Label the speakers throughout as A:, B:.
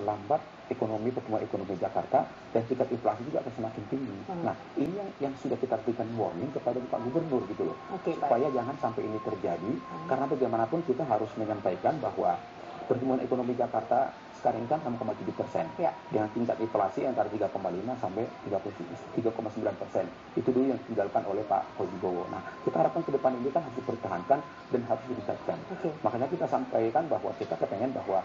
A: lambat ekonomi, pertumbuhan ekonomi Jakarta, dan tingkat inflasi juga akan semakin tinggi. Nah, ini yang sudah kita berikan warning kepada Pak Gubernur gitu loh, supaya jangan sampai ini terjadi, karena bagaimanapun kita harus menyampaikan bahwa pertumbuhan ekonomi Jakarta sekarang ini kan 6,7%, dengan tingkat inflasi antara 3,5 sampai 3,9%. Itu dulu yang ditinggalkan oleh Pak Fauzi Bowo. Nah, kita harapkan ke depan ini kan harus dipertahankan dan harus ditingkatkan. Makanya kita sampaikan bahwa kita kepengen bahwa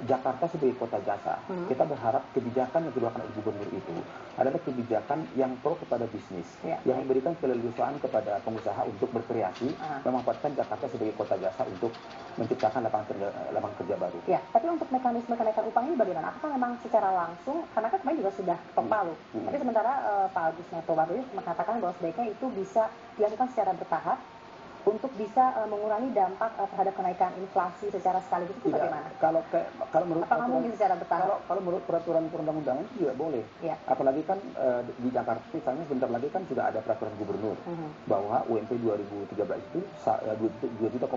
A: Jakarta sebagai kota jasa, kita berharap kebijakan yang dikeluarkan oleh gubernur itu adalah kebijakan yang pro kepada bisnis, yang memberikan keleluasaan kepada pengusaha untuk berkreasi, memanfaatkan Jakarta sebagai kota jasa untuk menciptakan lapangan kerja baru.
B: Ya, tapi untuk mekanisme kenaikan upah ini bagaimana? Apakah memang secara langsung, karena kan kemarin juga sudah ketok palu, tapi sementara Pak Agus Martowadoyo mengatakan bahwa sebaiknya itu bisa dilakukan secara bertahap, untuk bisa mengurangi dampak terhadap kenaikan inflasi secara sekaligus itu bagaimana?
A: Kalau menurut
B: apakah mungkin secara bertahap?
A: Kalau menurut peraturan perundang-undangan itu tidak boleh. Apalagi kan di Jakarta misalnya sebentar lagi kan sudah ada peraturan gubernur bahwa UMP 2013 itu 2,2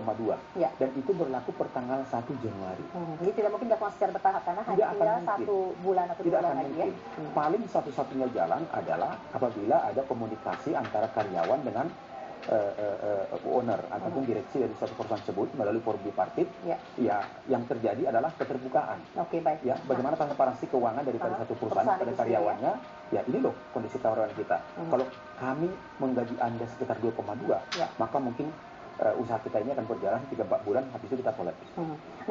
A: dan itu berlaku per tanggal 1 Januari.
B: Jadi tidak mungkin dilakukan secara bertahap karena hanya tinggal 1 bulan atau 2 bulan lagi ya?
A: Paling satu-satunya jalan adalah apabila ada komunikasi antara karyawan dengan owner ataupun direksi dari suatu perusahaan tersebut melalui forum bipartit, yang terjadi adalah keterbukaan.
B: Baik.
A: Ya, bagaimana transparansi keuangan daripada satu perusahaan pada karyawannya. Ya, ini loh kondisi karyawan kita. Kalau kami menggaji Anda sekitar 2,2, maka mungkin usaha kita ini akan berjalan 3-4 bulan, habis itu kita kolaps.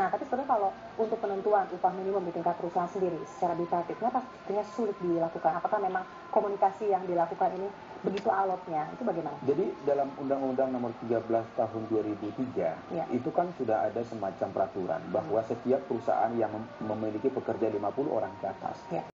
B: Nah, tapi sebenarnya kalau untuk penentuan upah minimum di tingkat perusahaan sendiri secara bipartit, kenapa sebenarnya sulit dilakukan? Apakah memang komunikasi yang dilakukan ini begitu alotnya? Itu bagaimana?
A: Jadi dalam Undang-Undang Nomor 13 Tahun 2003 itu kan sudah ada semacam peraturan bahwa setiap perusahaan yang memiliki pekerja 50 orang ke atas